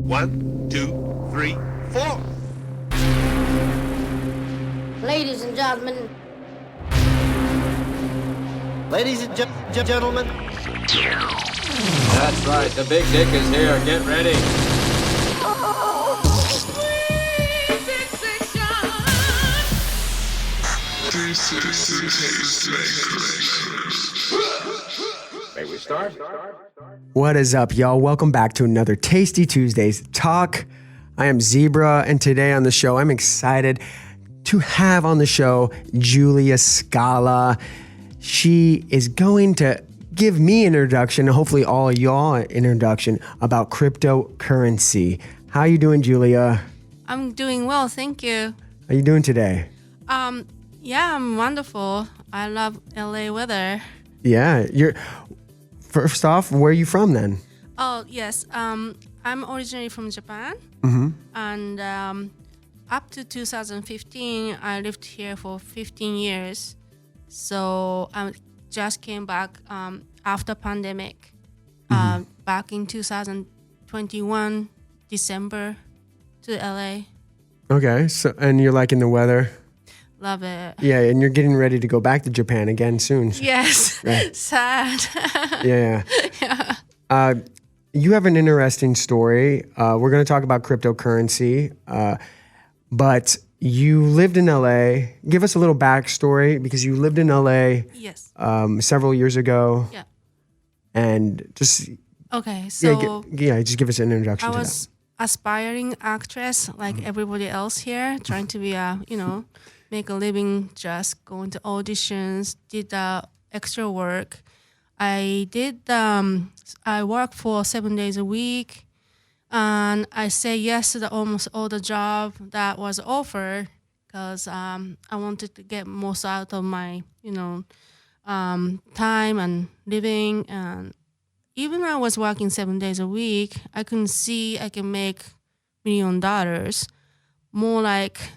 1, 2, 3, 4. Ladies and gentlemen. Ladies and gentlemen. That's right, the big dick is here. Get ready. May we start? What is up, y'all? Welcome back to another Tasty Tuesdays Talk. I am Zebra, and today on the show, I'm excited to have on the show Julia Scala. She is going to give me an introduction, and hopefully all of y'all an introduction about cryptocurrency. How you doing, Julia? I'm doing well, thank you. How you doing today? Yeah, I'm wonderful. I love LA weather. Yeah, you're. First off, where are you from then? Oh, yes. I'm originally from Japan. And up to 2015, I lived here for 15 years. So I just came back after pandemic, back in 2021, December, to LA. Okay, so and you're liking the weather? Love it. Yeah, and you're getting ready to go back to Japan again soon. Yes, right. Sad. Yeah. You have an interesting story. We're going to talk about cryptocurrency, but you lived in LA. Give us a little backstory because you lived in LA. Yes. Several years ago. Yeah. And just so just give us an introduction I to was aspiring actress like everybody else here, trying to be make a living, just going to auditions, did extra work. I worked for 7 days a week, and I say yes to almost all the job that was offered because I wanted to get most out of my, time and living. And even I was working 7 days a week, I couldn't see I can make $1 million. More like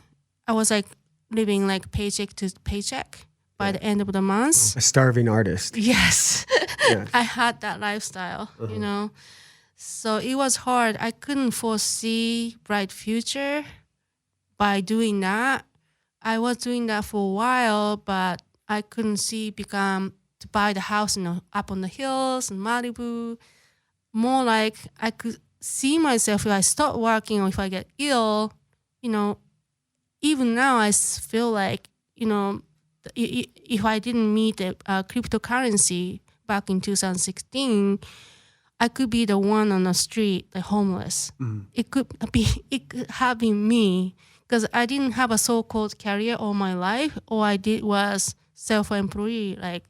I was like living like paycheck to paycheck by the end of the month. A starving artist. Yes. Yeah. I had that lifestyle, So it was hard. I couldn't foresee bright future by doing that. I was doing that for a while, but I couldn't see to buy the house up on the hills in Malibu. More like I could see myself if I stop working or if I get ill, even now I feel like, if I didn't meet the cryptocurrency back in 2016, I could be the one on the street, the homeless. It could have been me because I didn't have a so-called career all my life. All I did was self-employed, I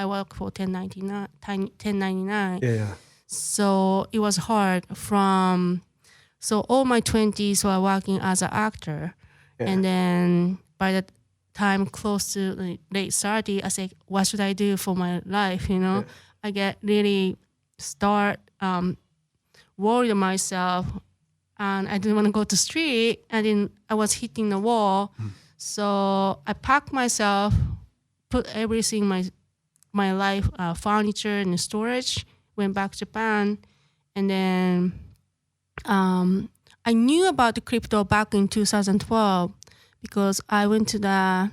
work for 1099. Yeah. So it was hard so all my 20s were working as an actor. Yeah. And then by the time close to the late 30s, I said, what should I do for my life, Yeah. I get really worried myself, and I didn't want to go to street. I was hitting the wall. So I packed myself, put everything, my life, furniture in storage, went back to Japan, and then I knew about the crypto back in 2012 because I went to the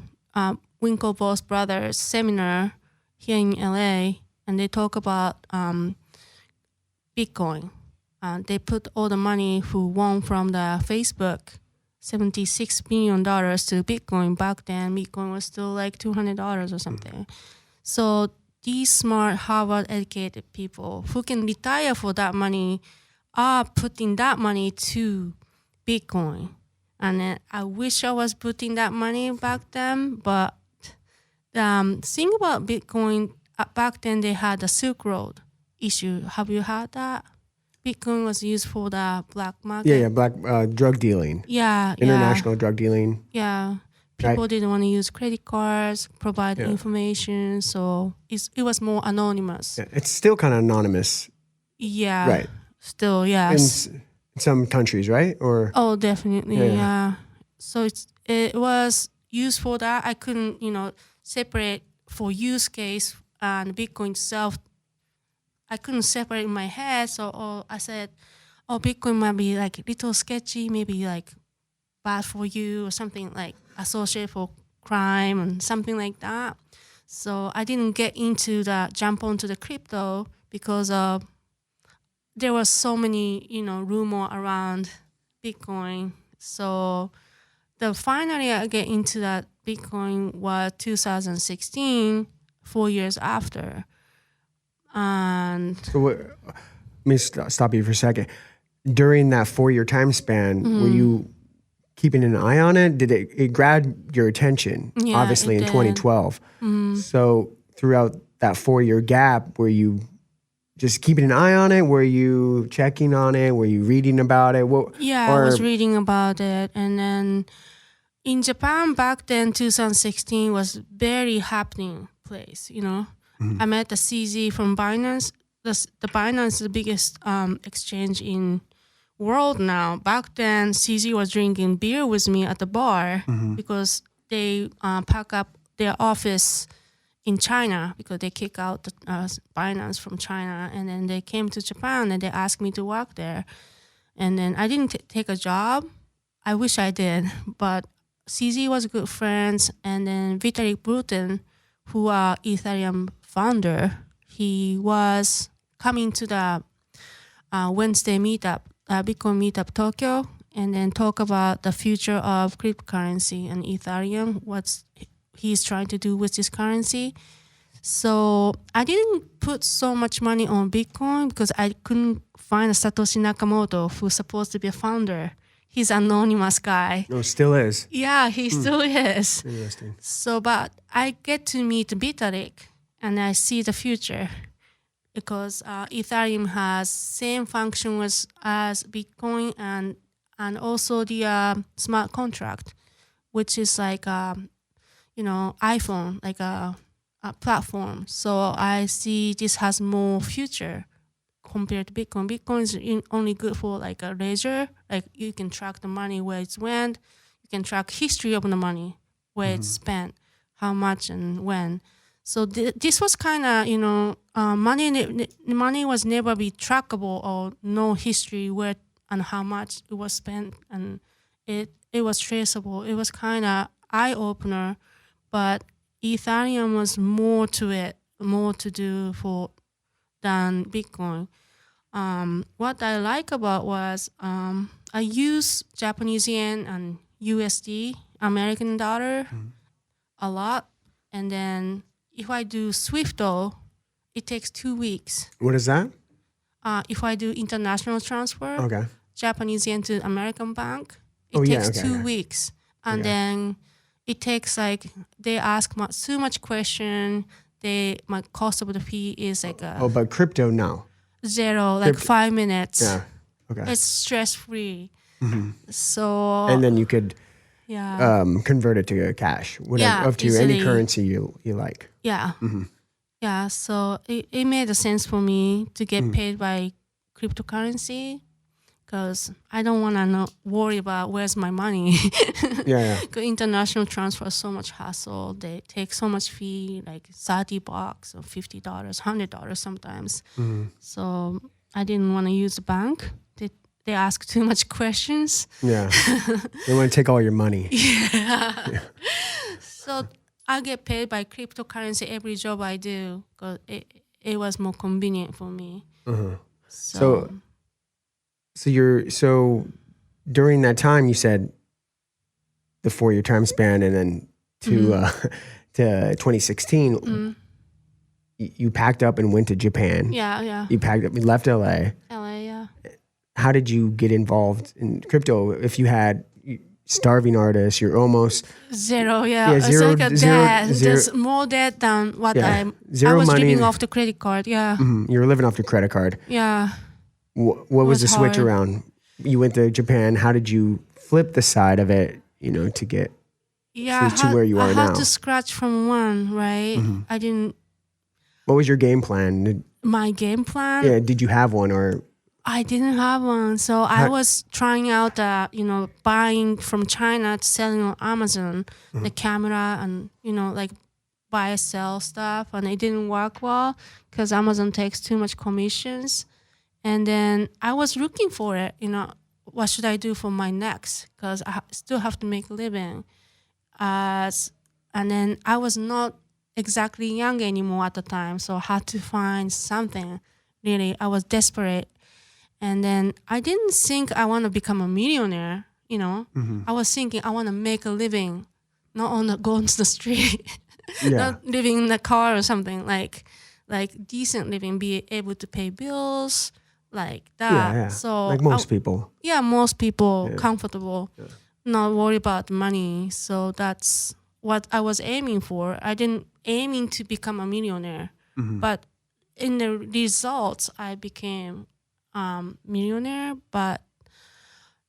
Winklevoss Brothers seminar here in LA, and they talk about Bitcoin. They put all the money who won from the Facebook, $76 million to Bitcoin. Back then, Bitcoin was still like $200 or something. So these smart Harvard-educated people who can retire for that money are putting that money to Bitcoin. And then I wish I was putting that money back then, but thing about Bitcoin, back then they had the Silk Road issue. Have you heard that? Bitcoin was used for the black market. Yeah, black drug dealing. Yeah, international drug dealing. Yeah, people didn't want to use credit cards, provide information, so it was more anonymous. Yeah, it's still kind of anonymous. Yeah, right. Still, yes. In some countries, right? Or definitely, yeah. So it was used for that. I couldn't, separate for use case and Bitcoin itself. I couldn't separate in my head, so I said, oh, Bitcoin might be like a little sketchy, maybe like bad for you or something like associated for crime and something like that. So I didn't get into jump onto the crypto because there was so many, rumor around Bitcoin. So finally I get into that Bitcoin was 2016, 4 years after. And So let me stop you for a second. During that 4-year time span, were you keeping an eye on it? Did it grab your attention? Yeah, Obviously it in did. 2012. So throughout that 4-year gap, were you just keeping an eye on it? Were you checking on it? Were you reading about it? I was reading about it. And then in Japan back then, 2016 was very happening place, I met the CZ from Binance. The Binance is the biggest exchange in world now. Back then, CZ was drinking beer with me at the bar because they pack up their office in China because they kick out the Binance from China, and then they came to Japan and they asked me to work there. And then I didn't take a job. I wish I did, but CZ was good friends. And then Vitalik Buterin, who are Ethereum founder, he was coming to the Wednesday meetup, Bitcoin meetup Tokyo, and then talk about the future of cryptocurrency and Ethereum, what he's trying to do with this currency. So I didn't put so much money on Bitcoin because I couldn't find a Satoshi Nakamoto who's supposed to be a founder. He's an anonymous guy. No, still is. Yeah, he still is. Interesting. So, but I get to meet Vitalik and I see the future because Ethereum has same function as Bitcoin and also the smart contract, which is like iPhone, like a platform. So I see this has more future compared to Bitcoin. Bitcoin is only good for like a ledger, like you can track the money where it's went, you can track history of the money, where it's spent, how much and when. So this was kind of money was never be trackable or no history where and how much it was spent, and it was traceable. It was kind of eye opener, but Ethereum was more to it, more to do than Bitcoin. What I like about was I use Japanese yen and USD, American dollar, a lot, and then if I do Swifto, it takes 2 weeks. What is that? If I do international transfer, Okay. Japanese yen to American bank, it takes 2 weeks. And then it takes like, they ask too much question. My cost of the fee is like but crypto, no. 0, like 5 minutes. Yeah. Okay. It's stress-free. So. And then you could Yeah. Convert it to cash, whatever, up to easily. any currency you like. Yeah. Yeah. So it made sense for me to get paid by cryptocurrency because I don't want to worry about where's my money. Yeah. 'Cause international transfer is so much hassle. They take so much fee, like $30 or $50, $100 sometimes. So I didn't want to use the bank. They ask too much questions. Yeah. They want to take all your money. So I get paid by cryptocurrency every job I do because it was more convenient for me. So during that time you said the 4-year time span, and then to 2016, you packed up and went to Japan. Yeah. You packed up, you left LA. LA, yeah. How did you get involved in crypto? If you had starving artists, you're almost 0. Yeah, Yeah, it's zero- like a zero- debt. zero- There's more debt than what I Zero was money living and- off the credit card. Yeah, you were living off your credit card. yeah. What was was the switch hard. around? You went to Japan. How did you flip the side of it, to get Yeah, to where you are I now? had to scratch from one, right? I didn't. What was your game plan? My game plan. Yeah, did you have one, or I didn't have one, so I was trying out, buying from China to selling on Amazon, the camera and like buy sell stuff, and it didn't work well because Amazon takes too much commissions, And then I was looking for it, what should I do for my next? Because I still have to make a living. And then I was not exactly young anymore at the time, so I had to find something. Really, I was desperate. And then I didn't think I want to become a millionaire, I was thinking I want to make a living, not go on the street, not living in a car or something, like decent living, be able to pay bills, like that. Yeah. So like most people. Yeah, most people comfortable, not worry about money. So that's what I was aiming for. I didn't aiming to become a millionaire, but in the results, I became millionaire. But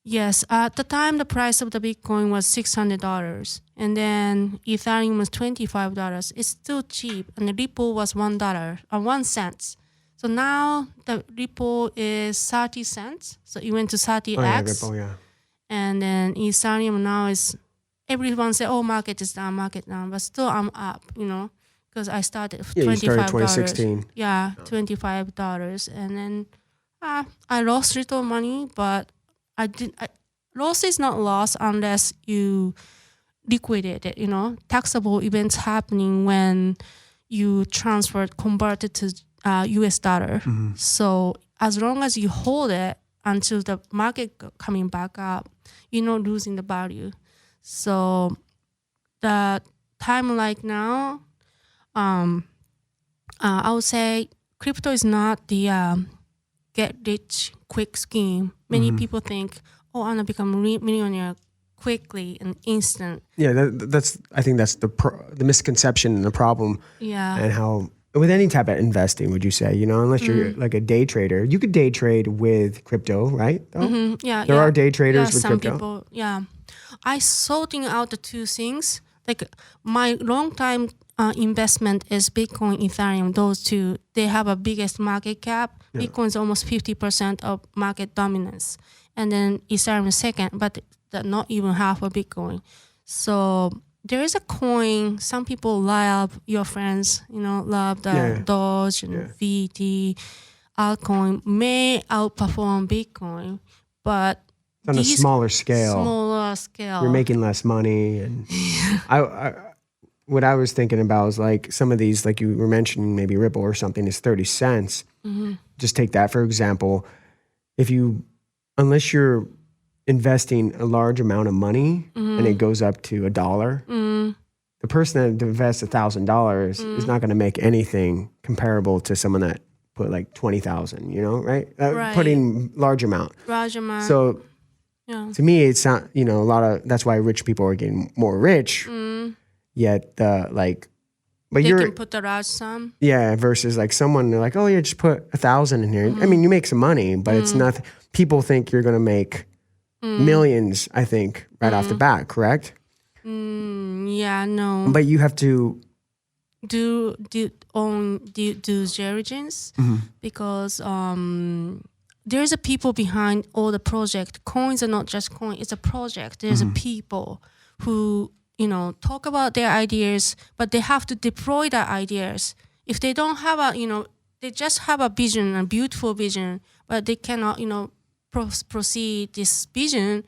yes, at the time, the price of the Bitcoin was $600, and then Ethereum was $25. It's still cheap, and the Ripple was $1 or 1 cent. So now the Ripple is 30 cents. So it went to 30x. Oh, yeah, Ripple, yeah. And then Ethereum now is, everyone say, oh, market is down, but still I'm up, because I started $25. You started 2016. Yeah, $25. And then I lost little money, but loss is not loss unless you liquidate it, taxable events happening when you converted to US dollar. So as long as you hold it until the market coming back up, you're not losing the value. So the time like now, I would say crypto is not the get rich quick scheme. Many people think, oh, I'm gonna become a millionaire quickly and instant. Yeah, that's. I think that's the misconception and the problem. Yeah. And how with any type of investing, would you say, unless you're like a day trader, you could day trade with crypto, right? Yeah. There are day traders with some crypto. People, yeah. I sorting out the two things. Like my long time investment is Bitcoin, Ethereum. Those two, they have a biggest market cap. Yeah. Bitcoin is almost 50% of market dominance, and then Ethereum is second, but not even half of Bitcoin. So there is a coin. Some people love, your friends, love the Doge and VT. Altcoin may outperform Bitcoin, but on a smaller scale. Smaller scale. You're making less money, and what I was thinking about was like some of these, like you were mentioning, maybe Ripple or something is 30 cents. Just take that for example. Unless you're investing a large amount of money and it goes up to $1, the person that invests $1,000 is not going to make anything comparable to someone that put like 20,000. Right? Right. Putting large amount. So to me, it's not, a lot of, that's why rich people are getting more rich. Yet but they can put the large sum. Yeah, versus like someone, they're like, oh yeah, just put 1,000 in here. I mean, you make some money, but it's nothing. People think you're going to make millions, I think, right off the bat, correct? Yeah, no. But you have to do due diligence because there's a people behind all the project. Coins are not just coin; it's a project. There's a people who talk about their ideas, but they have to deploy their ideas. If they don't have they just have a vision, a beautiful vision, but they cannot proceed this vision.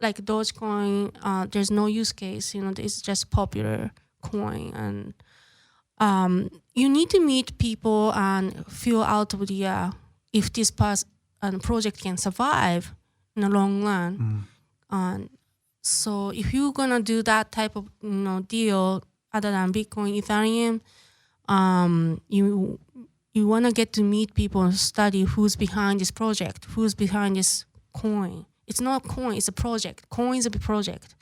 Like Dogecoin, there's no use case. It's just popular coin, and you need to meet people and feel out of the if this project can survive in the long run. So if you're gonna do that type of deal other than Bitcoin, Ethereum, you wanna get to meet people and study who's behind this project, who's behind this coin. It's not a coin; it's a project. Coin is a project.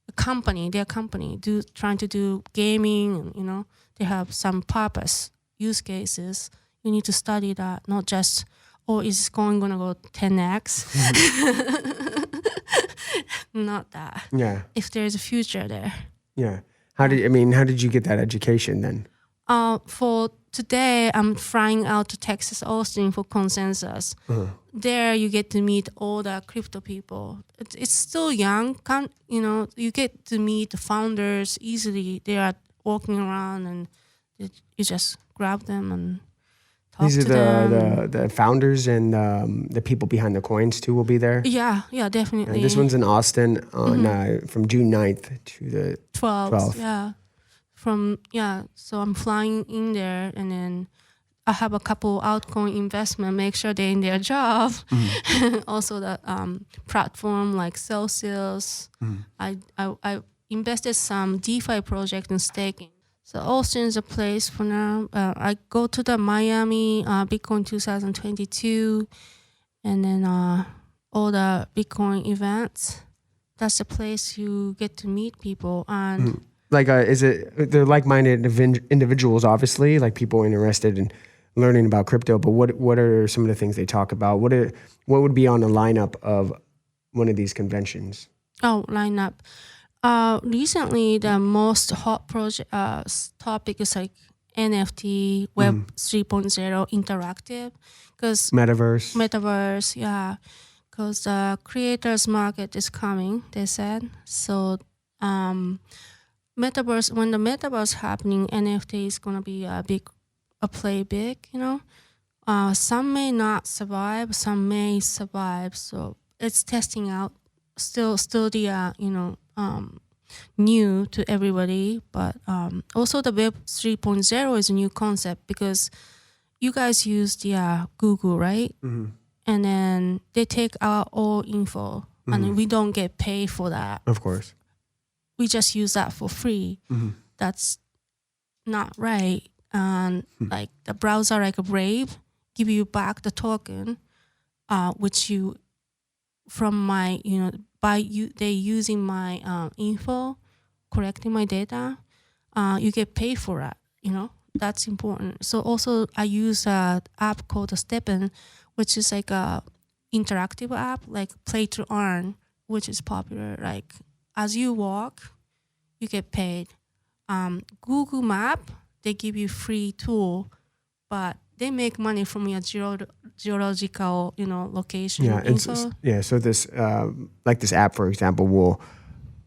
A company, their company, trying to do gaming. And, they have some purpose, use cases. You need to study that, not just is this coin gonna go 10x? Not that. Yeah. If there's a future there. Yeah. How did you get that education then? For today, I'm flying out to Texas, Austin for consensus. There, you get to meet all the crypto people. It's still young. You get to meet the founders easily. They are walking around, and you just grab them and talk These are to them. the founders and the people behind the coins too will be there. Yeah, definitely. And this one's in Austin on from June 9th to the 12th. Yeah. So I'm flying in there, and then I have a couple outgoing investment, make sure they're in their job. Also the platform like Celsius. I invested some DeFi project in staking. So Austin is a place for now. I go to the Miami Bitcoin 2022, and then all the Bitcoin events. That's the place you get to meet people. And like, is it they're like-minded individuals? Obviously, like people interested in learning about crypto. But what are some of the things they talk about? What would be on the lineup of one of these conventions? Oh, lineup. Recently, the most hot project topic is like NFT, Web 3.0, interactive, because metaverse, yeah, because the creators market is coming. They said so. Metaverse, when the metaverse happening, NFT is gonna be play big. Some may not survive, some may survive. So it's testing out. Still the new to everybody, but also the Web 3.0 is a new concept because you guys use the Google, right? And then they take our all info, and we don't get paid for that. Of course. We just use that for free. That's not right. And like the browser, like Brave, give you back the token, which you from my they using my info, collecting my data. You get paid for that. That's important. So also I use an app called Steppen, which is like a interactive app, like play to earn, which is popular. Like as you walk, you get paid. Google Map, they give you free tool, but they make money from your geological, location info. So this, like this app, for example, will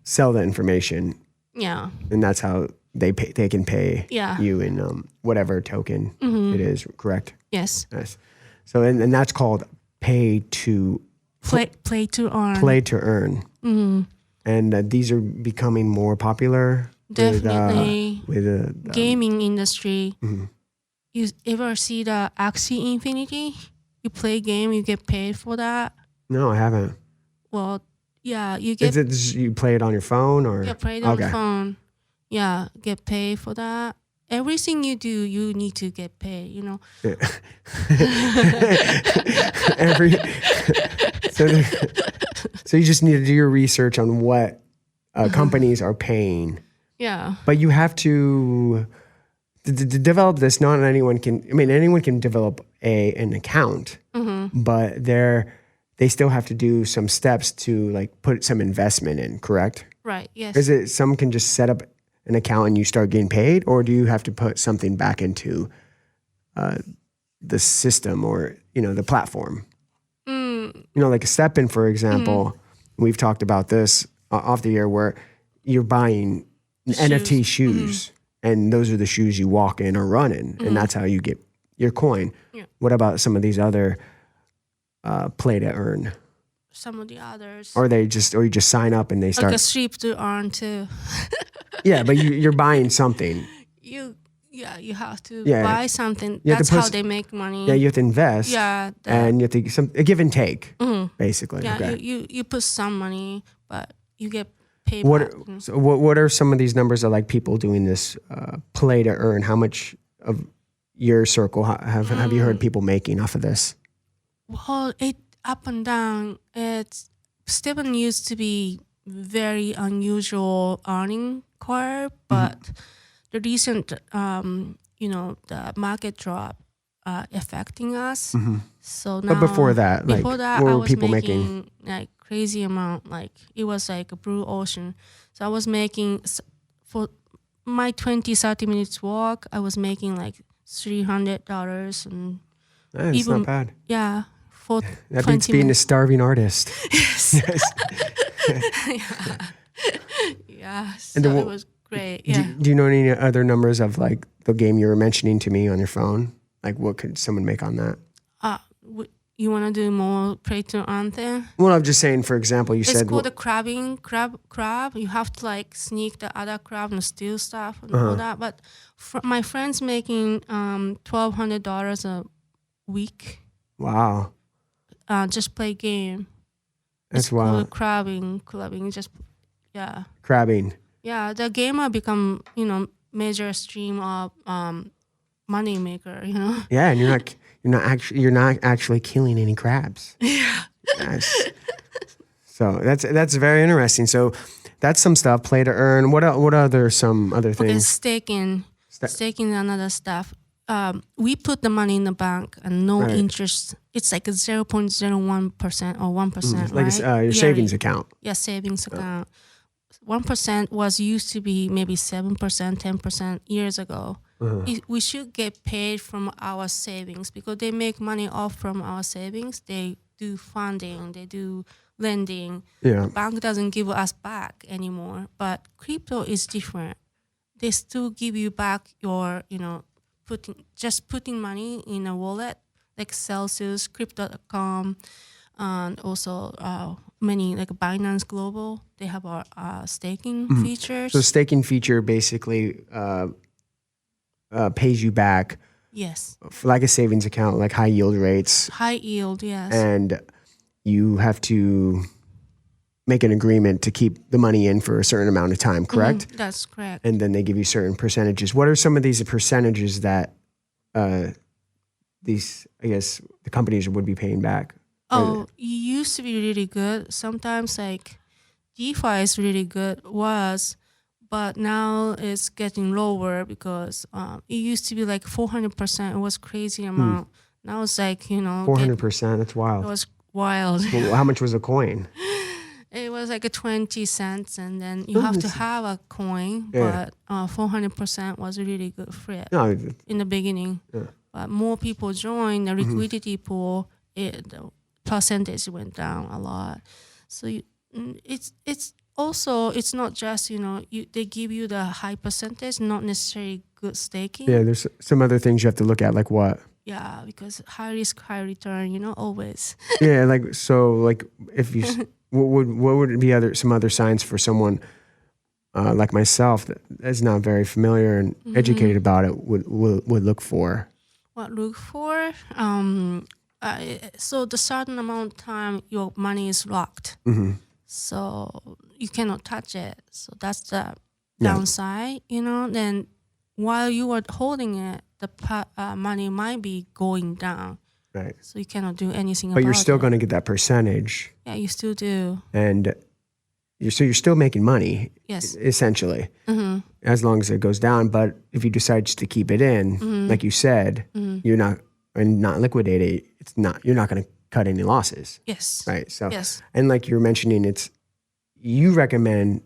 sell the information. Yeah. And that's how they can pay you in whatever token it is, correct? Yes. Nice. So, and that's called play to earn. Play to earn. And these are becoming more popular. Definitely. With the gaming industry. You ever see the Axie Infinity? You play game, you get paid for that. No, I haven't. Well, yeah, you get. You play it on your phone or? Yeah, play it on your phone. Yeah, get paid for that. Everything you do, you need to get paid. Yeah. So you just need to do your research on what companies are paying. Yeah. But you have to develop this. Not anyone can. I mean, anyone can develop an account, but they still have to do some steps to like put some investment in. Correct? Right. Yes. Is it some can just set up an account and you start getting paid, or do you have to put something back into the system or the platform? Like a Steppen, for example. We've talked about this off the air, where you're buying NFT shoes, and those are the shoes you walk in or run in, and that's how you get your coin. Yeah. What about some of these other play to earn? Some of the others. Or you just sign up and they start. Like a strip to earn too. Yeah, but you're buying something. You have to buy something. That's how they make money. Yeah, you have to invest. Yeah, and you have to a give and take, basically. Yeah, okay. you put some money, but you get paid. So what are some of these numbers of like people doing this play to earn? How much of your circle have you heard people making off of this? Well, it up and down. Steppen used to be very unusual earning curve, but the recent, the market drop affecting us. So now, but before that, what were people making? Like crazy amount. Like it was like a blue ocean. So I was making for my 30 minutes walk. I was making like $300 and That's not bad. Yeah. That beats being a starving artist. Yes. Yeah. So and it was great. Yeah. Do you know any other numbers of like the game you were mentioning to me on your phone? Like, what could someone make on that? You want to do more play to earn thing? Well, I'm just saying, for example, you It's said... called the crab. You have to like sneak the other crab and steal stuff and all that. But my friend's making $1,200 a week. Wow. Just play game. That's it's wild. called clubbing. Just Crabbing. Yeah, the game will become major stream of money maker. Yeah, and you're not actually killing any crabs. Yeah. Yes. So that's very interesting. So that's some stuff. Play to earn. What other some other things? Okay, staking. Staking another stuff. We put the money in the bank and no interest. It's like 0.01% or 1%, like right? Your savings account. Yeah, savings account. 1% was used to be maybe 7%, 10% years ago. We should get paid from our savings because they make money off from our savings. They do funding, they do lending. Yeah. The bank doesn't give us back anymore. But crypto is different. They still give you back your, putting money in a wallet like Celsius, Crypto.com, and also many like Binance Global. They have our staking features. So staking feature basically pays you back. Yes. Like a savings account, like high yield rates. High yield, yes. And you have to make an agreement to keep the money in for a certain amount of time, correct? That's correct. And then they give you certain percentages. What are some of these percentages that these, I guess, the companies would be paying back? Oh, it used to be really good. Sometimes like DeFi is really good, but now it's getting lower because it used to be like 400%. It was crazy amount. Now it's like, 400%, that's wild. It was wild. Well, how much was a coin? It was like a 20 cents, and then you have to have a coin, but 400% was really good for it in the beginning. Yeah. But more people joined the liquidity pool, the percentage went down a lot. So it's also, it's not just, they give you the high percentage, not necessarily good staking. Yeah, there's some other things you have to look at, like what? Yeah, because high risk, high return, always. Yeah, like if you, what would be some other signs for someone like myself that is not very familiar and educated about it would look for? What look for? So the certain amount of time your money is locked. So you cannot touch it. So that's the downside, Then while you are holding it, the money might be going down. Right. So you cannot do anything about it. But you're still going to get that percentage. Yeah, you still do. And you're still making money. Yes. Essentially. As long as it goes down. But if you decide just to keep it in, like you said, you're not liquidate it. You're not going to cut any losses. Yes. Right. So, yes. And like you're mentioning, you recommend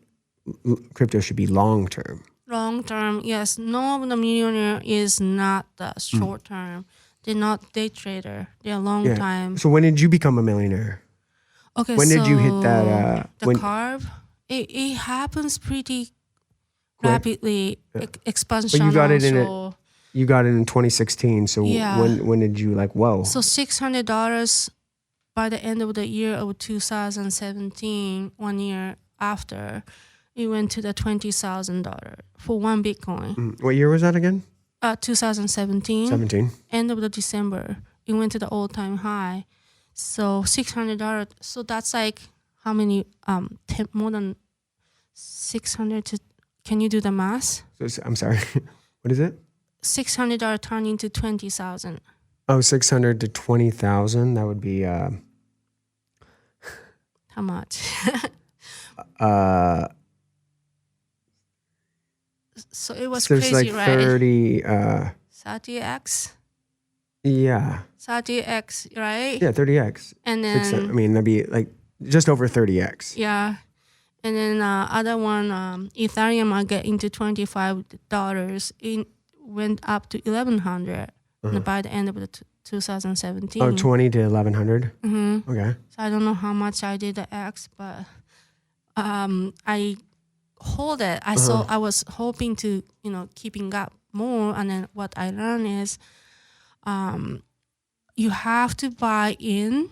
crypto should be long term. Long term, yes. No, the millionaire is not the short term. They're not day trader. They're long time. So when did you become a millionaire? Okay. When did you hit that? Curve. It happens pretty rapidly. Expansion. But you got it You got it in 2016. So when did you whoa? So $600 by the end of the year of 2017, 1 year after, it went to the $20,000 for one Bitcoin. What year was that again? 2017. 17. End of the December, it went to the all-time high. So $600. So that's like how many? More than 600 to. Can you do the math? I'm sorry. What is it? $600 turned into 20,000. Oh, 600 to 20,000. That would be. How much? So it was crazy, like right? 30. 30x. Yeah. 30x, right? Yeah, 30x. And then that'd be like just over 30x. Yeah, and then other one, Ethereum, I get into $25. It went up to 1,100 by the end of the 2017. Oh, 20 to 1,100. Okay. So I don't know how much I did the X, but I hold it. I was hoping to keeping up more, and then what I learned is you have to buy in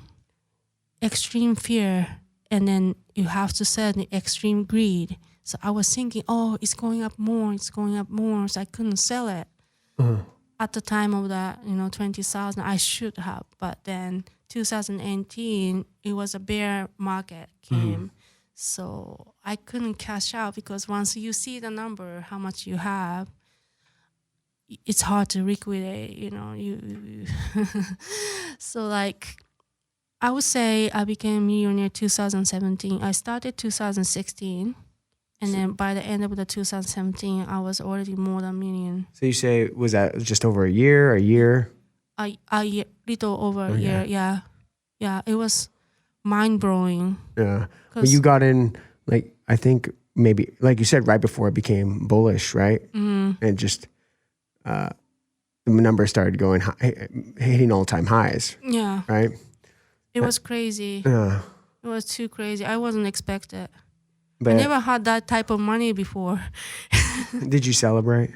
extreme fear, and then you have to sell the extreme greed. So I was thinking, oh, it's going up more, it's going up more. So I couldn't sell it at the time of the 20,000. I should have, but then 2018 it was a bear market came, so I couldn't cash out because once you see the number, how much you have, it's hard to liquidate. You so like. I would say I became a millionaire 2017. I started 2016, and then by the end of the 2017, I was already more than a million. So you say, was that just over a year? A year, little over a year, yeah. Yeah, it was mind-blowing. Yeah. But you got in, like, I think maybe, like you said, right before it became bullish, right? Mm-hmm. And just the numbers started going high, hitting all-time highs. Yeah. Right? It was crazy. Yeah. It was too crazy. I wasn't expected. But I never had that type of money before. Did you celebrate?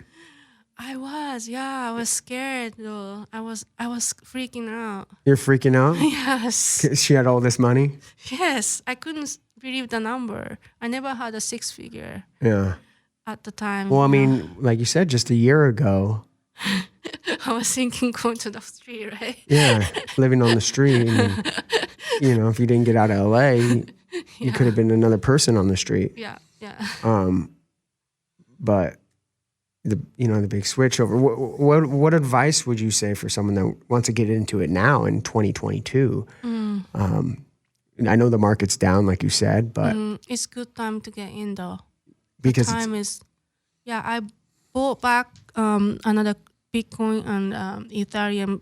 I was scared though. I was freaking out. You're freaking out? Yes. She had all this money? Yes. I couldn't believe the number. I never had a 6-figure. Yeah. At the time. Well, I mean, like you said, just a year ago. I was thinking going to the street, right? Yeah, living on the street. And, if you didn't get out of LA, you could have been another person on the street. Yeah. But the big switch over. What advice would you say for someone that wants to get into it now in 2022? I know the market's down, like you said, but it's good time to get in though. Because I bought back another Bitcoin and Ethereum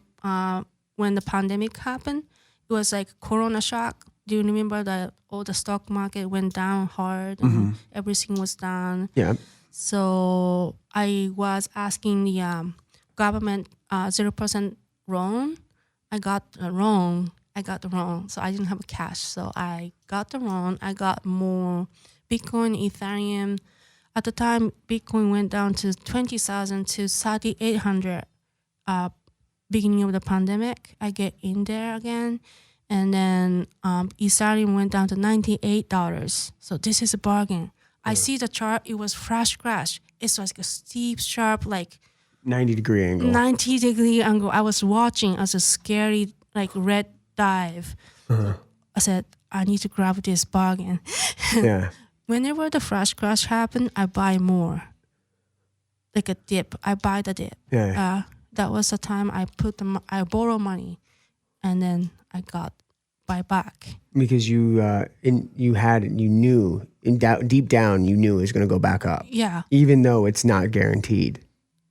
when the pandemic happened. It was like Corona shock. Do you remember that all the stock market went down hard and everything was down? Yeah. So I was asking the government 0% loan. I got the loan. So I didn't have cash. So I got the loan. I got more Bitcoin, Ethereum. At the time, Bitcoin went down to 20,000 to 3,800. Beginning of the pandemic, I get in there again, and then Ethereum went down to $98. So this is a bargain. I see the chart; it was flash crash. It's like a steep, sharp, like 90-degree angle. 90-degree angle. I was watching as a scary, like red dive. I said, I need to grab this bargain. Yeah. Whenever the flash crash happened, I buy more. Like a dip, I buy the dip. Yeah. That was the time I borrow money, and then I buy back. Because you knew deep down you knew it was going to go back up. Yeah. Even though it's not guaranteed.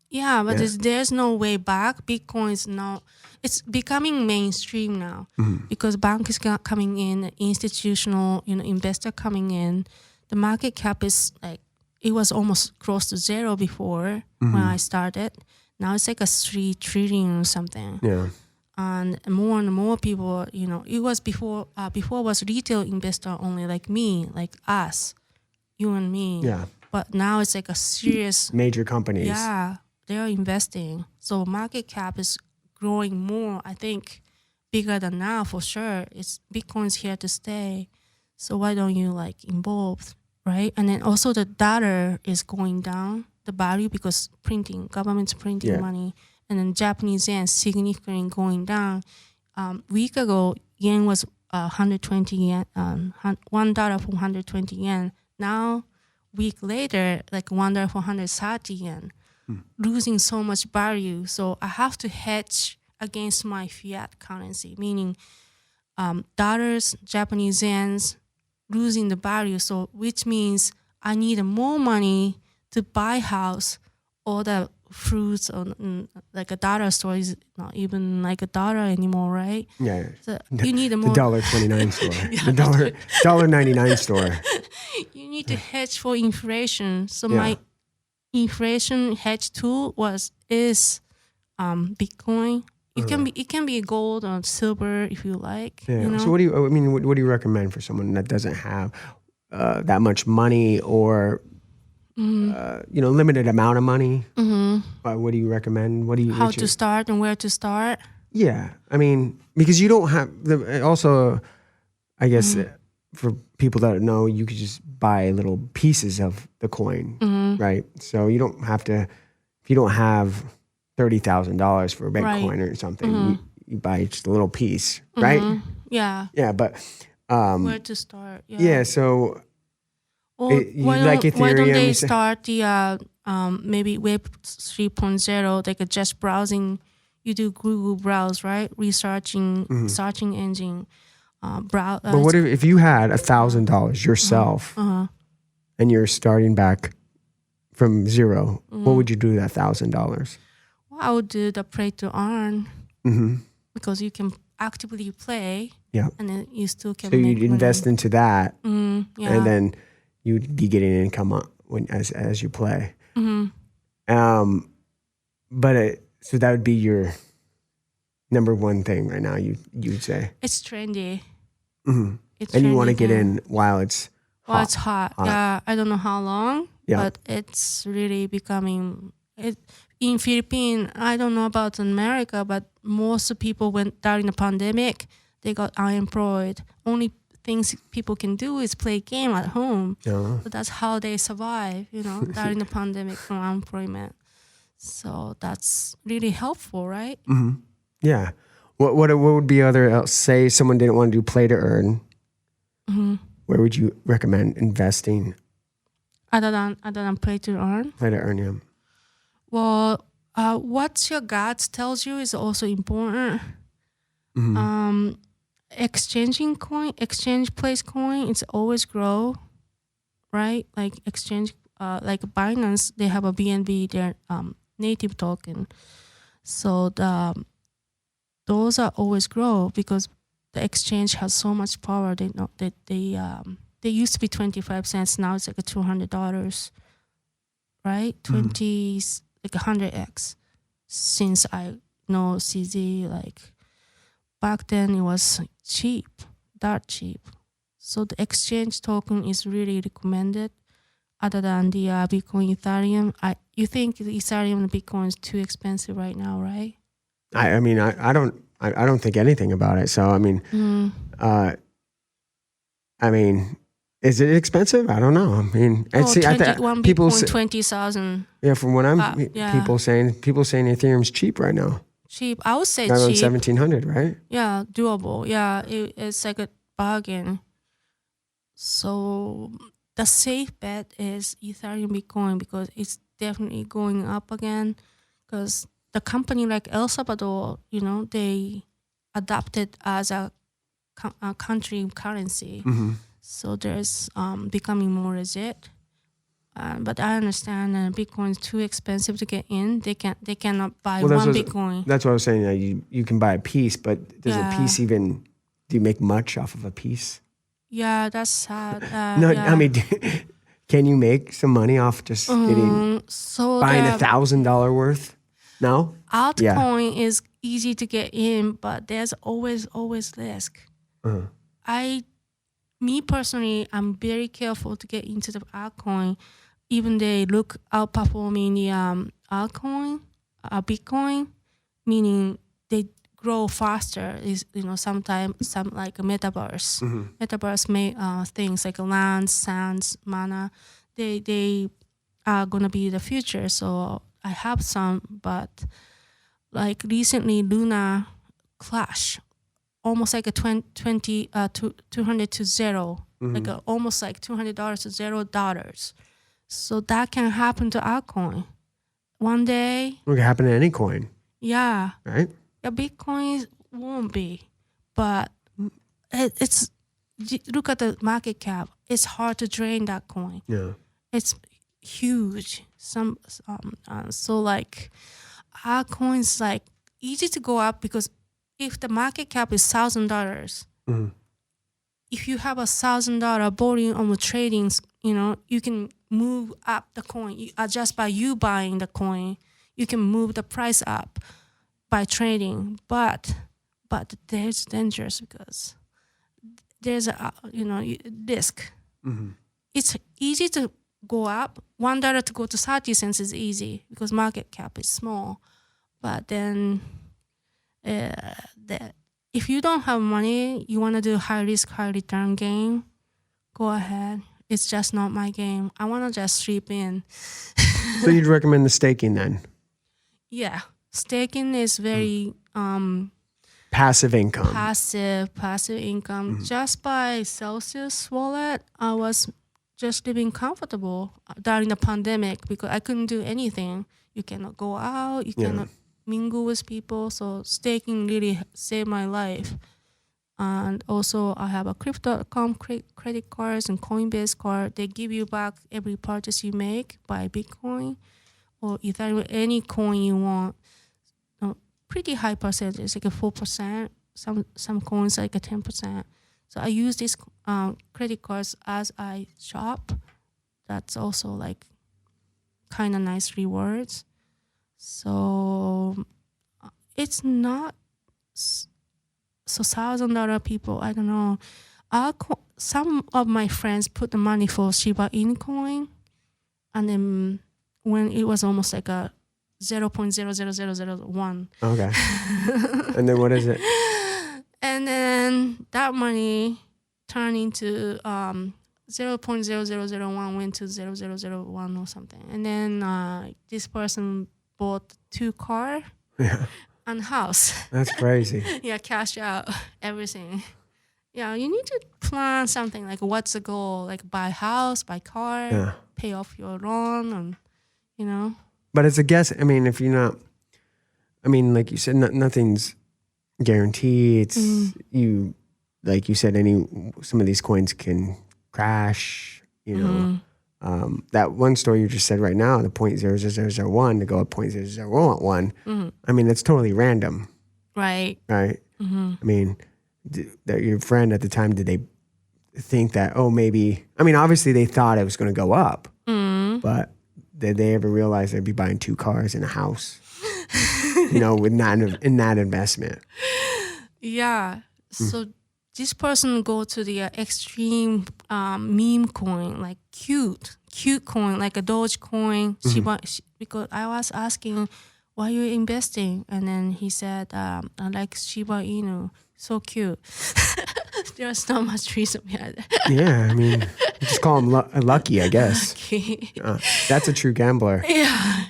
Yeah, but there's no way back. Bitcoin is now, it's becoming mainstream now because bank is coming in, institutional investor coming in. The market cap is like, it was almost close to zero before when I started. Now it's like a 3 trillion or something. Yeah. And more people, it was before was retail investor only, like me, like us, you and me. Yeah. But now it's like a serious major companies. Yeah, they're investing. So market cap is growing more, I think, bigger than now for sure. Bitcoin's here to stay. So why don't you involve, right? And then also the dollar is going down, the value, because government's printing money. And then Japanese yen significantly going down. Week ago, yen was 120 yen, $1 for 120 yen. Now, week later, $1 for 130 yen, losing so much value. So I have to hedge against my fiat currency, meaning dollars, Japanese yens, losing the value. So which means I need more money to buy house or the fruits, or like a dollar store is not even like a dollar anymore, right? Yeah. So you need a more the $1.29 store, the $1.99 store. You need to hedge for inflation. So my inflation hedge tool is Bitcoin. It can be gold or silver if you like. Yeah. So what do you recommend for someone that doesn't have that much money, or limited amount of money, what do you recommend? How to start and where to start? Yeah, I mean, because you don't have also, I guess for people that know, you could just buy little pieces of the coin, right? So you don't have to, if you don't have $30,000 for a Bitcoin or something, you buy just a little piece, right? Yeah. Yeah, but Where to start? yeah, so Or like Ethereum, why don't you they say? start the maybe Web 3.0, like just browsing? You do Google browse, right? Researching, searching engine, browse. But what if you had $1,000 yourself and you're starting back from zero? What would you do with that $1,000? Well, I would do the play to earn because you can actively play, Yeah. and then you still can. So make you'd invest money. into that, Yeah. and then you'd be getting income as you play. So that would be your number one thing right now. You'd say, It's trendy. It's and you want to trendy get thing. in while it's Well, it's hot. Yeah, I don't know how long, Yeah. but it's really becoming. In Philippines, I don't know about America, but most people went during the pandemic, they got unemployed. Only things people can do is play game at home. Yeah. So that's how they survive, during the pandemic from unemployment. So that's really helpful, right? Yeah. What would be other? Say someone didn't want to do play to earn. Where would you recommend investing? Other than play to earn. Play to earn, yeah. Well, what your gut tells you is also important. Exchange place coin, it's always grow, right? Like exchange, like Binance, they have a BNB, their native token. So those are always grow because the exchange has so much power. They know that they used to be 25 cents. Now it's like $200, right? 20 like 100x. Since I know CZ, like back then it was cheap, that cheap. So the exchange token is really recommended. Other than the Bitcoin, Ethereum, you think the Ethereum and Bitcoin is too expensive right now, right? I mean, I don't think anything about it. So I mean, is it expensive? I don't know. I mean, One people Bitcoin, say, 20,000 yeah. From what I'm yeah. people saying Ethereum's cheap right now. cheap. I would say Around cheap. 1,700, right? Yeah, doable. Yeah, it's like a bargain. So the safe bet is Ethereum Bitcoin because it's definitely going up again. Because the company like El Salvador, they adopted as a country currency. So there's becoming more legit. But I understand that Bitcoin is too expensive to get in. They cannot buy one Bitcoin. That's what I was saying. You can buy a piece, but does a Yeah. piece even? Do you make much off of a piece? Yeah, that's sad. No, yeah. I mean, can you make some money off just buying the $1,000 worth? No. altcoin is easy to get in, but there's always risk. Me personally, I'm very careful to get into the altcoin, even they look outperforming the altcoin, Bitcoin, meaning they grow faster. Is sometimes some like a metaverse, metaverse may things like land, sands, mana, they are gonna be the future. So I have some, but like recently Luna crash. Almost like a 200 to zero, like almost like $200 to $0. So that can happen to altcoin. One day, It can happen to any coin, yeah, right? Bitcoin won't be, but it's look at the market cap. It's hard to drain that coin. Yeah. It's huge. So like altcoins like easy to go up because if the market cap is $1,000, if you have $1,000 volume on the tradings, you can move up the coin. Just by you buying the coin, you can move the price up by trading. But there's dangerous because there's a risk. It's easy to go up. $1 to go to 30 cents is easy because market cap is small. But then if you don't have money, you want to do high risk, high return game, go ahead. It's just not my game. I want to just sleep in. So you'd recommend the staking then? Yeah. Staking is very Passive income. passive income. Just by Celsius wallet, I was just living comfortable during the pandemic because I couldn't do anything. You cannot go out. You cannot mingle with people. So staking really saved my life. And also I have a Crypto.com credit cards and Coinbase card. They give you back every purchase you make by Bitcoin or Ethereum, any coin you want. Pretty high percentage, like a 4%. Some coins like a 10%. So I use these credit cards as I shop. That's also like kind of nice rewards. So it's not so $1,000 people. I don't know. Some of my friends put the money for Shiba Inu coin, and then when it was almost like a 0.00001. Okay. And then what is it? And then that money turned into 0.0001 went to 0001 or something. And then this person bought 2 cars and house. That's crazy. Yeah, cash out everything. Yeah, you need to plan something like what's the goal? Like buy house, buy car, pay off your loan, and But it's a guess. I mean, if you're not, I mean, like you said, nothing's guaranteed. It's you, like you said, some of these coins can crash. That one story you just said right now, the 0.0001 to go up 0.0001. I mean, it's totally random. Right. Right. I mean, that your friend at the time, did they think that? Oh, maybe. I mean, obviously they thought it was going to go up, but did they ever realize they'd be buying 2 cars and a house? In that investment. Yeah. So this person go to the extreme meme coin, like cute coin, like a Doge coin. Because I was asking, why are you investing? And then he said, I like Shiba Inu, so cute. There's not much reason behind it. Yeah, I mean, you just call him lucky, I guess. Okay. That's a true gambler. Yeah.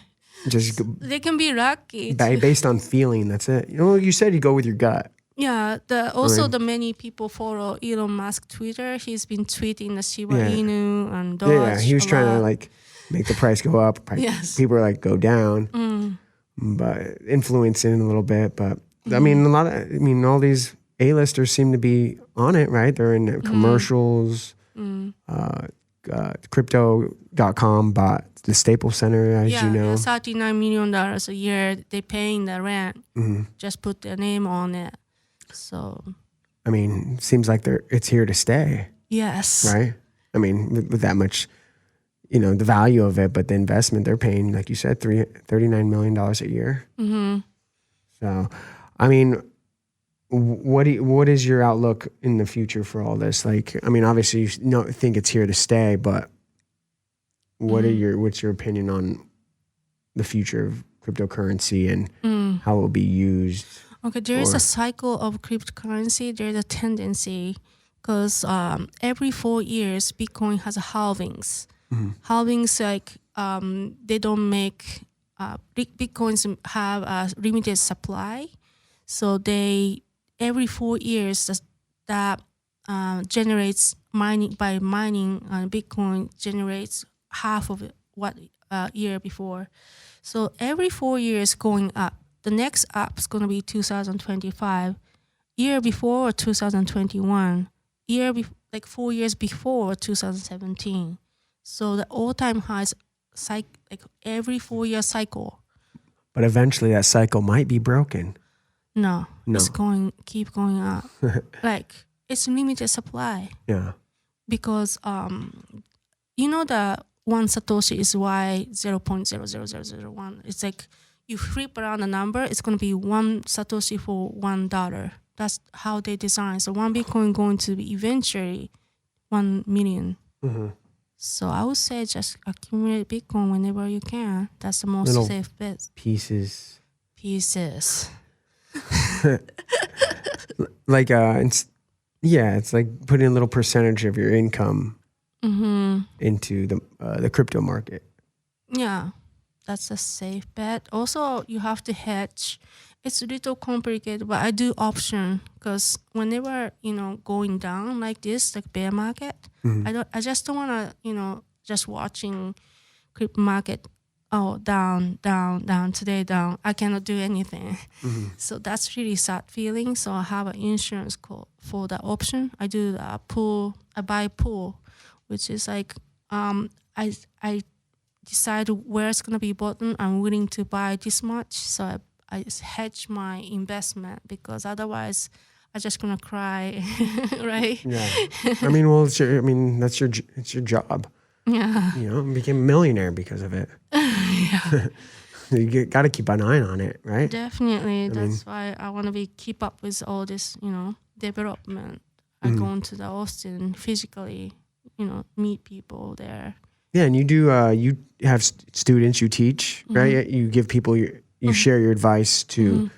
Just They can be lucky. based on feeling. That's it. You said you go with your gut. Yeah. The many people follow Elon Musk Twitter. He's been tweeting the Shiba Inu and Doge. Yeah, he was trying to like make the price go up. Yes. People are like go down, but influencing a little bit. But I mean, all these A-listers seem to be on it, right? They're in commercials. Crypto.com bought the Staples Center, as you know. $39 million a year. They're paying the rent. Just put their name on it. So, I mean, seems like it's here to stay. Yes. Right? I mean, with that much, the value of it, but the investment they're paying, like you said, $39 million a year. So, I mean, what is your outlook in the future for all this? Like, I mean, obviously you think it's here to stay, but what's your opinion on the future of cryptocurrency and how it will be used? Okay, there is a cycle of cryptocurrency. There's a tendency because every 4 years, Bitcoin has a halvings. Halvings, like they don't make Bitcoins have a limited supply, so every 4 years that generates mining Bitcoin generates half of what year before. So every 4 years going up. The next up is going to be 2025. Year before 2021. 4 years before 2017. So the all-time highs like every 4 year cycle. But eventually that cycle might be broken. No. It's keep going up. Like it's limited supply. Yeah. Because the 1 Satoshi is why 0.00001. It's like you flip around the number, it's going to be 1 Satoshi for $1. That's how they design. So 1 Bitcoin going to be eventually 1 million. So I would say just accumulate Bitcoin whenever you can. That's the most Little safe bet. Pieces. Like it's like putting a little percentage of your income into the crypto market. Yeah, that's a safe bet. Also, you have to hedge. It's a little complicated, but I do option because whenever going down like this, like bear market, I just don't wanna just watching crypto market. Oh, down, today down. I cannot do anything. So that's really sad feeling. So I have an insurance call for the option. I do the pool. I buy pool, which is like I decide where it's gonna be bottom. I'm willing to buy this much. So I just hedge my investment because otherwise I'm just gonna cry, right? Yeah. I mean, well, it's your job. Yeah. You became a millionaire because of it. Yeah. You got to keep an eye on it, right? Definitely. That's why I want to keep up with all this, development. I go into the Austin physically, meet people there. Yeah, and you do. You have students. You teach, right? You give people. You share your advice to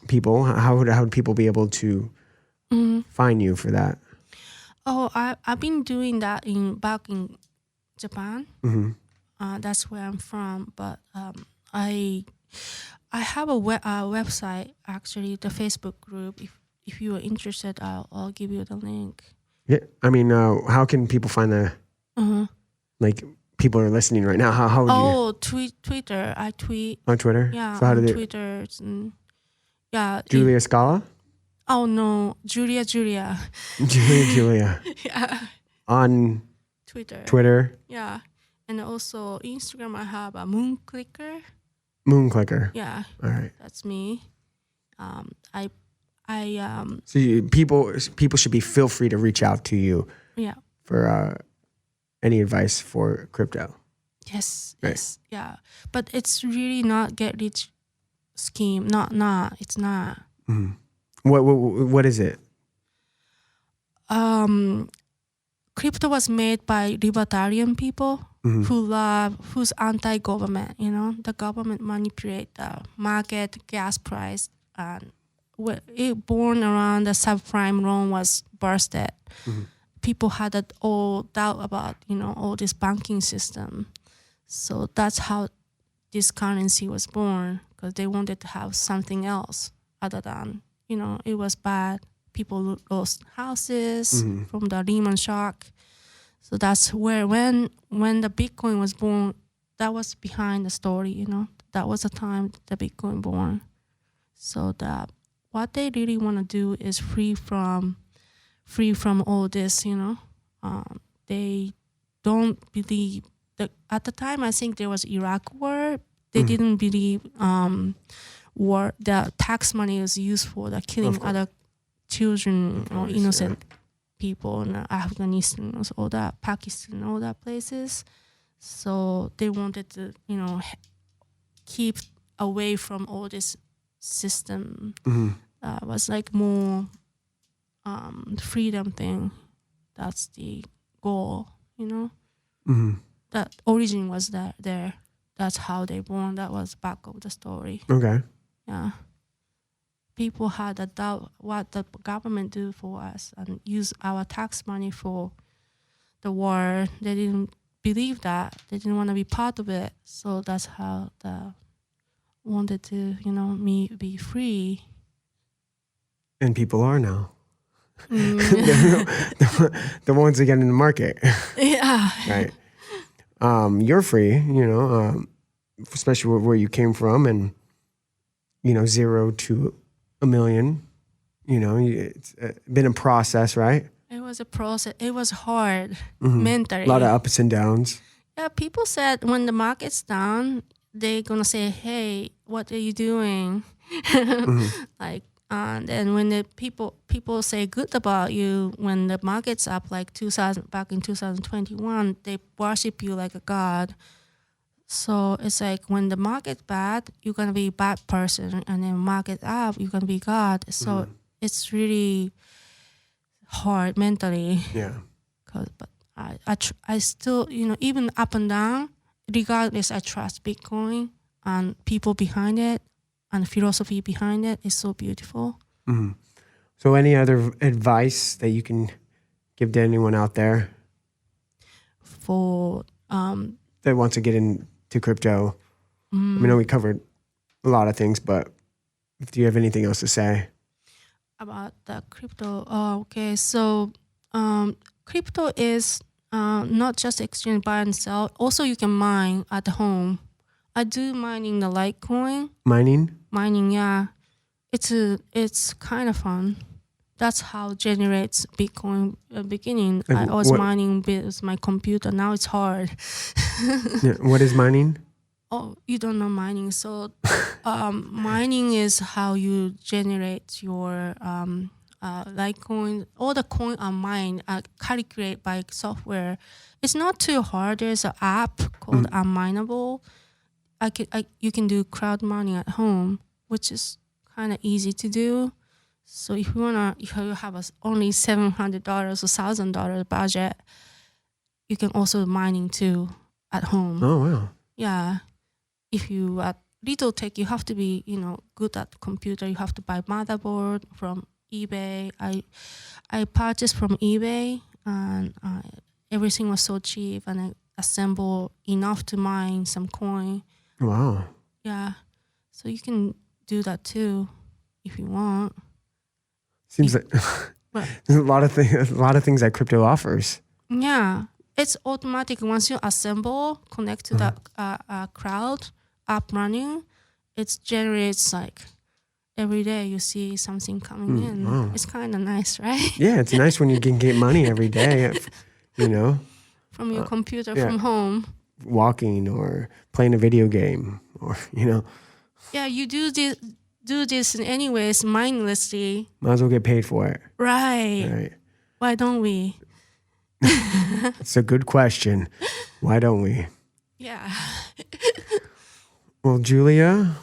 people. How would people be able to find you for that? Oh, I've been doing that back in Japan. That's where I'm from. But I have a website, actually, the Facebook group. If you are interested, I'll give you the link. Yeah, I mean, how can people find the like people are listening right now? How would you? Twitter. I tweet On Twitter. Yeah, So how on did Twitter. Yeah. Julia Scala? Oh no, Julia. Julia. Yeah. On Twitter. Yeah, and also Instagram. I have a Moon Clicker. Moon Clicker. Yeah. All right. That's me. So people should feel free to reach out to you. Yeah. For any advice for crypto. Yes. Right. Yes. Yeah. But it's really not get rich scheme. It's not. What is it? Crypto was made by libertarian people who's anti-government. The government manipulate the market, gas price, and it born around the subprime loan was bursted. People had all doubt about all this banking system. So that's how this currency was born, because they wanted to have something else other than it was bad. People lost houses from the Lehman shock. So that's where when the Bitcoin was born, that was behind the story. That was the time the Bitcoin born. So what they really want to do is free from all this. They don't believe that at the time. I think there was Iraq war. They didn't believe war. The tax money is used for the killing other children or innocent people in Afghanistan, all that, Pakistan, all that places. So they wanted to, keep away from all this system. Was like more freedom thing. That's the goal, That origin was there. That's how they born. That was back of the story. Okay. Yeah. People had a doubt what the government do for us and use our tax money for the war. They didn't believe that. They didn't want to be part of it. So that's how wanted to, me be free. And people are now. The ones that get in the market. Yeah. Right. You're free, especially where you came from, and 0 to $1 million. It's been a process, right? It was a process. It was hard mentally. A lot of ups and downs. Yeah, people said when the market's down, they're gonna say, "Hey, what are you doing?" And then when the people say good about you when the market's up, like back in 2021, they worship you like a god. So it's like when the market's bad, you're gonna be a bad person, and then market up, you're gonna be God. So it's really hard mentally. Yeah. But I still, even up and down, regardless, I trust Bitcoin and people behind it and philosophy behind it is so beautiful. Mm-hmm. So any other advice that you can give to anyone out there For that wants to get into crypto? I know we covered a lot of things, but do you have anything else to say? About the crypto, okay. So crypto is not just exchange buy and sell. Also, you can mine at home. I do mining the Litecoin. Mining, yeah. It's kind of fun. That's how it generates Bitcoin beginning. Like I was mining with my computer. Now it's hard. Yeah, what is mining? Oh, you don't know mining. So mining is how you generate your Litecoin. All the coins are mined, calculated by software. It's not too hard. There's an app called Unmineable. You can do crowd mining at home, which is kind of easy to do. So if you have only $700 or $1,000 budget, you can also mining too at home. Oh wow! Yeah, if you at little tech, you have to be good at computer. You have to buy motherboard from eBay. I purchased from eBay, and everything was so cheap, and I assembled enough to mine some coin. Wow. Yeah, so you can do that too if you want. Seems like there's a lot of things that crypto offers. Yeah, it's automatic. Once you assemble, connect to the crowd up running, it generates like every day you see something coming in. Wow. It's kind of nice, right? Yeah, it's nice when you can get money every day, from your computer from home. Walking or playing a video game or, Yeah, you do this anyways mindlessly. Might as well get paid for it. Right. Why don't we? It's a good question. Why don't we? Yeah. Well, Julia,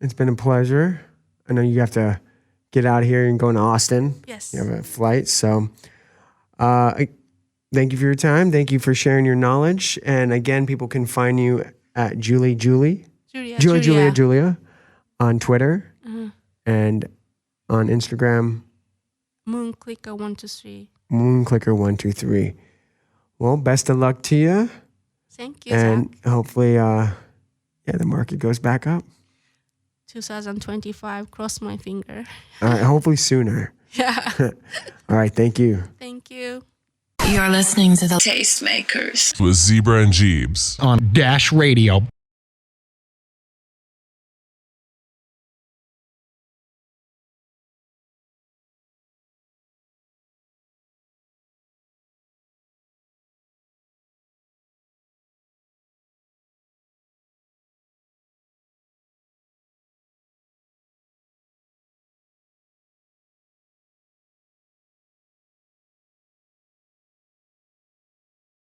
it's been a pleasure. I know you have to get out of here and go to Austin. Yes. You have a flight. So thank you for your time. Thank you for sharing your knowledge. And again, people can find you at Julia on Twitter and on Instagram. Moonclicker123. Moonclicker123. Well, best of luck to you. Thank you. And Zach. hopefully, the market goes back up. 2025, cross my finger. All right, hopefully sooner. Yeah. All right, thank you. Thank you. You're listening to the Tastemakers with Zebra and Jeebs on Dash Radio.